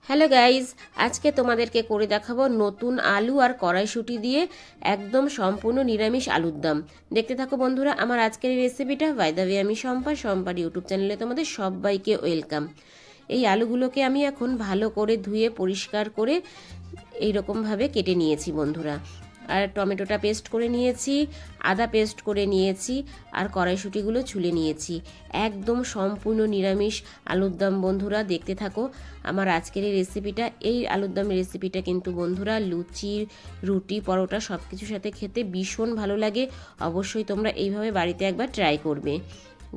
Hello guys, আজকে তোমাদেরকে করে দেখাবো নতুন আলু আর কড়াইশুঁটি দিয়ে একদম সম্পূর্ণ নিরামিষ আলুর দম। দেখতে থাকো বন্ধুরা আমার আজকের এই রেসিপিটা। বাই দ্য ওয়ে, আমি সম্পার ইউটিউব চ্যানেলে তোমাদের সবাইকে ওয়েলকাম। এই আলুগুলোকে আমি এখন ভালো করে ধুয়ে পরিষ্কার করে এইরকমভাবে কেটে নিয়েছি বন্ধুরা। আর টমেটোটা পেস্ট করে নিয়েছি, আদা পেস্ট করে নিয়েছি, আর কড়াইশুঁটিগুলো ছুলে নিয়েছি। একদম সম্পূর্ণ নিরামিষ আলুর দম বন্ধুরা, দেখতে থাকো আমার আজকের এই রেসিপিটা। এই আলুর দমের রেসিপিটা কিন্তু বন্ধুরা লুচি, রুটি, পরোটা সব কিছুর সাথে খেতে ভীষণ ভালো লাগে। অবশ্যই তোমরা এইভাবে বাড়িতে একবার ট্রাই করবে।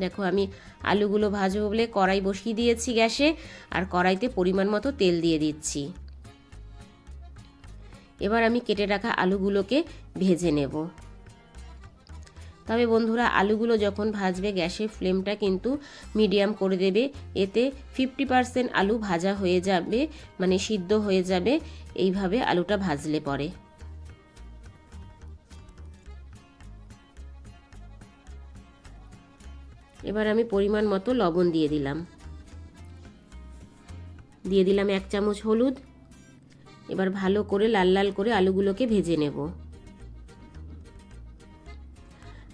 দেখো আমি আলুগুলো ভাজবো বলে কড়াই বসিয়ে দিয়েছি গ্যাসে, আর কড়াইতে পরিমাণ মতো তেল দিয়ে দিচ্ছি। এবার আমি কেটে রাখা আলুগুলোকে ভেজে নেব। তবে বন্ধুরা আলুগুলো যখন ভাজবে গ্যাসের ফ্লেমটা কিন্তু মিডিয়াম করে দেবে, এতে 50% আলু ভাজা হয়ে যাবে, মানে সিদ্ধ হয়ে যাবে এইভাবে আলুটা ভাজলে পরে। এবার আমি পরিমাণ মতো লবণ দিয়ে দিলাম, 1 চামচ হলুদ। এবার ভালো করে লাল লাল করে আলুগুলোকে ভেজে নেব।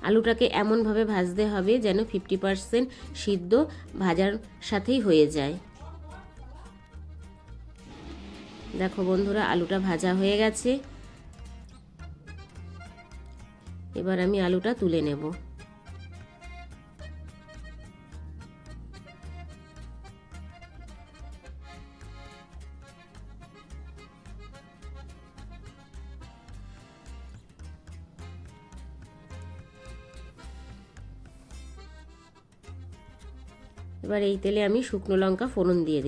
আলুটাকে এমনভাবে ভাজতে হবে যেন 50% সিদ্ধ ভাজার সাথেই হয়ে যায়। দেখো বন্ধুরা আলুটা ভাজা হয়ে গেছে। এবার আমি আলুটা তুলে নেব। এবার এই তেলে আমি শুকনো লঙ্কা ফোড়ন দিয়ে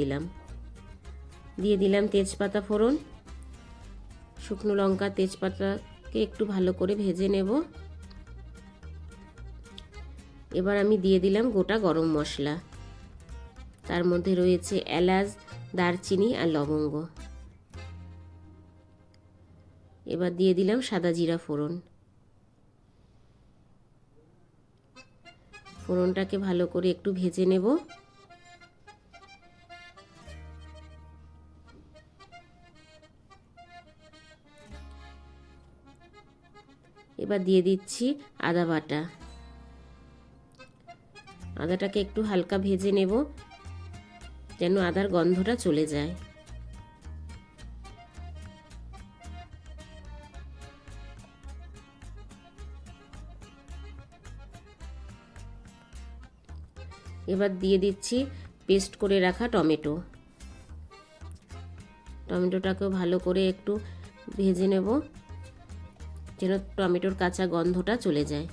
দিলাম তেজপাতা ফোড়ন। শুকনো লঙ্কা তেজপাতাকে একটু ভালো করে ভেজে নেব। এবার আমি দিয়ে দিলাম গোটা গরম মশলা, তার মধ্যে রয়েছে এলাচ, দারচিনি আর লবঙ্গ। এবার দিয়ে দিলাম সাদা জিরা ফোড়ন। ফোড়নটাকে ভালো করে একটু ভেজে নেব। এবার দিয়ে দিচ্ছি আদা বাটা। আদাটাকে একটু হালকা ভেজে নেব যেন আদার গন্ধটা চলে যায়। এবার দিয়ে দিচ্ছি পেস্ট করে রাখা টমেটো। টমেটোটাকেও ভালো করে একটু ভেজে নেব যেন টমেটোর কাঁচা গন্ধটা চলে যায়।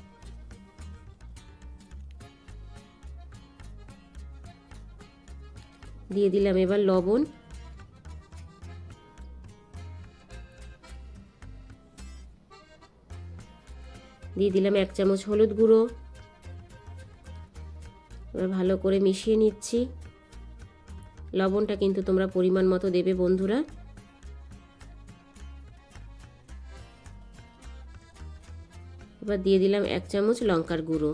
দিয়ে দিলাম এবার লবণ। দিয়ে দিলাম 1 চামচ হলুদ গুঁড়ো। এবার ভালো করে মিশিয়ে নিচ্ছি। লবণটা কিন্তু তোমরা পরিমাণ মতো দেবে বন্ধুরা। এবার দিয়ে দিলাম 1 চামচ লঙ্কার গুঁড়ো।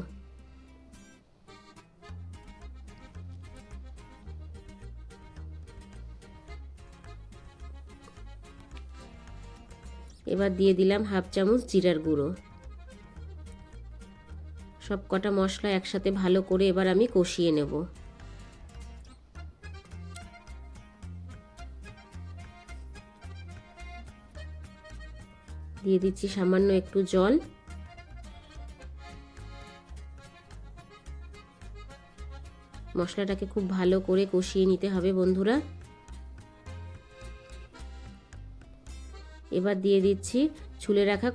এবার দিয়ে দিলাম 1/2 চামচ জিরার গুঁড়ো। সব কটা মশলা একসাথে ভালো করে এবার আমি কষিয়ে নেব। দিয়ে দিচ্ছি সামান্য একটু জল। মশলাটাকে খুব ভালো করে কষিয়ে নিতে হবে বন্ধুরা। এবার দিয়ে দিচ্ছি ছুলে রাখা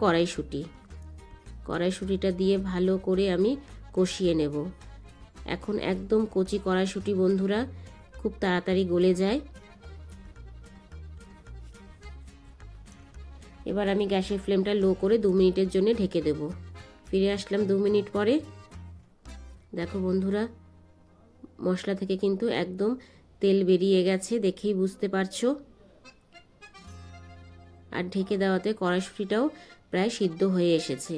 কড়াইশুঁটিটা দিয়ে ভালো করে আমি কষিয়ে নেব। এখন একদম কচি কড়াইশুঁটি বন্ধুরা, খুব তাড়াতাড়ি গলে যায়। এবার আমি গ্যাসের ফ্লেমটা লো করে 2 মিনিটের জন্য ঢেকে দেব। ফিরে আসলাম 2 মিনিট পরে। দেখো বন্ধুরা মশলা থেকে কিন্তু একদম তেল বেরিয়ে গেছে, দেখেই বুঝতে পারছো। আর ঢেকে দেওয়াতে কড়াইশুঁটিটাও প্রায় সিদ্ধ হয়ে এসেছে।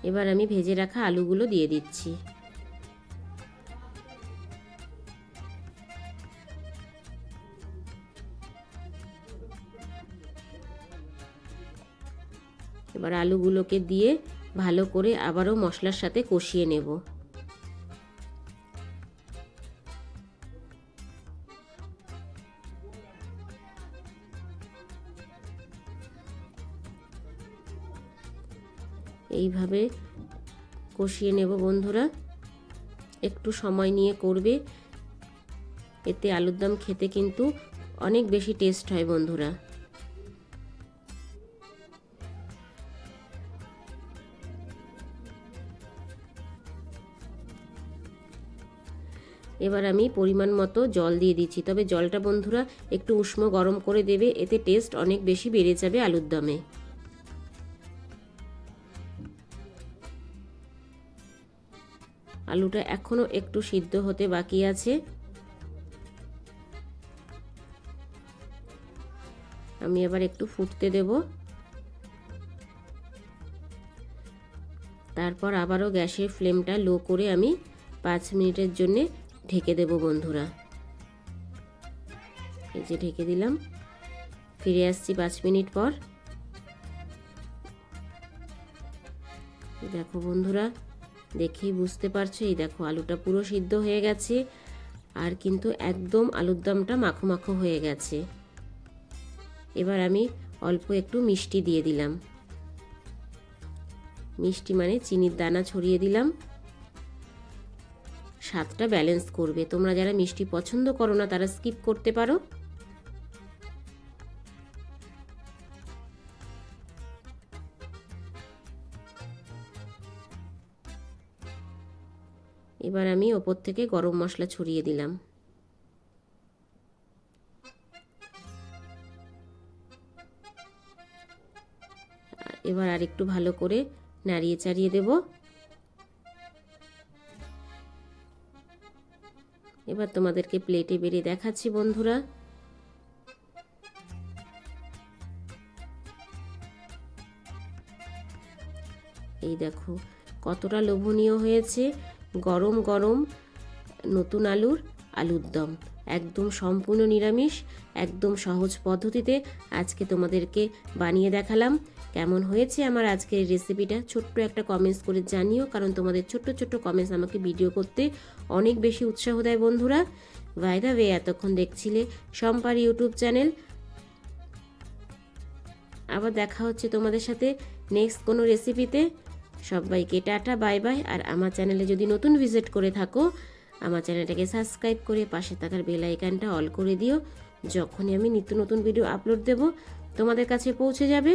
এবার আমি ভেজে রাখা আলুগুলো দিয়ে দিচ্ছি। এবার আলুগুলোকে দিয়ে ভালো করে আবারও মশলার সাথে কষিয়ে নেব। এইভাবে কষিয়ে নেব বন্ধুরা, একটু সময় নিয়ে করবে, এতে আলুর দম খেতে কিন্তু অনেক বেশি টেস্ট হয় বন্ধুরা। এবার আমি পরিমাণ মতো জল দিয়ে দিচ্ছি, তবে জলটা বন্ধুরা একটু উষ্ণ গরম করে দেবে, এতে টেস্ট অনেক বেশি বেড়ে যাবে আলুর দমে। আলুটা এখনো একটু সিদ্ধ হতে বাকি আছে। আমি আবার একটু ফুটতে দেব, তারপর আবারও গ্যাসের ফ্লেমটা লো করে আমি 5 মিনিটের জন্য ঢেকে দেব বন্ধুরা। এই যে ঢেকে দিলাম, ফিরে আসছি 5 মিনিট পর। দেখো বন্ধুরা, দেখেই বুঝতে পারছো, এই দেখো আলুটা পুরো সিদ্ধ হয়ে গেছে, আর কিন্তু একদম আলুর দমটা মাখো মাখো হয়ে গেছে। এবার আমি অল্প একটু মিষ্টি দিয়ে দিলাম, মিষ্টি মানে চিনির দানা ছড়িয়ে দিলাম, স্বাদটা ব্যালেন্স করবে। তোমরা যারা মিষ্টি পছন্দ করো না তারা স্কিপ করতে পারো। এবার আমি ওপর থেকে গরম মশলা ছড়িয়ে দিলাম। এবার আর একটু ভালো করে নাড়িয়ে চাড়িয়ে দেব। এবার তোমাদেরকে প্লেটে বেড়ে দেখাচ্ছি বন্ধুরা। এই দেখো কতটা লোভনীয় হয়েছে, গরম গরম নতুন আলুর দম, একদম সম্পূর্ণ নিরামিষ, একদম সহজ পদ্ধতিতে আজকে তোমাদেরকে বানিয়ে দেখালাম। কেমন হয়েছে আমার আজকের এই রেসিপিটা ছোট্ট একটা কমেন্টস করে জানিও, কারণ তোমাদের ছোট্ট ছোট্ট কমেন্টস আমাকে ভিডিও করতে অনেক বেশি উৎসাহ দেয় বন্ধুরা। বাই দ্য ওয়ে, এতক্ষণ দেখছিলে শম্পার ইউটিউব চ্যানেল। আবার দেখা হচ্ছে তোমাদের সাথে নেক্সট কোনো রেসিপিতে। সবাইকে টাটা, বাই বাই। আর আমার চ্যানেলে যদি নতুন ভিজিট করে থাকো, আমার চ্যানেলটাকে সাবস্ক্রাইব করে পাশে থাকার বেল আইকনটা অল করে দিও, যখনই আমি নিত্য নতুন ভিডিও আপলোড দেব তোমাদের কাছে পৌঁছে যাবে।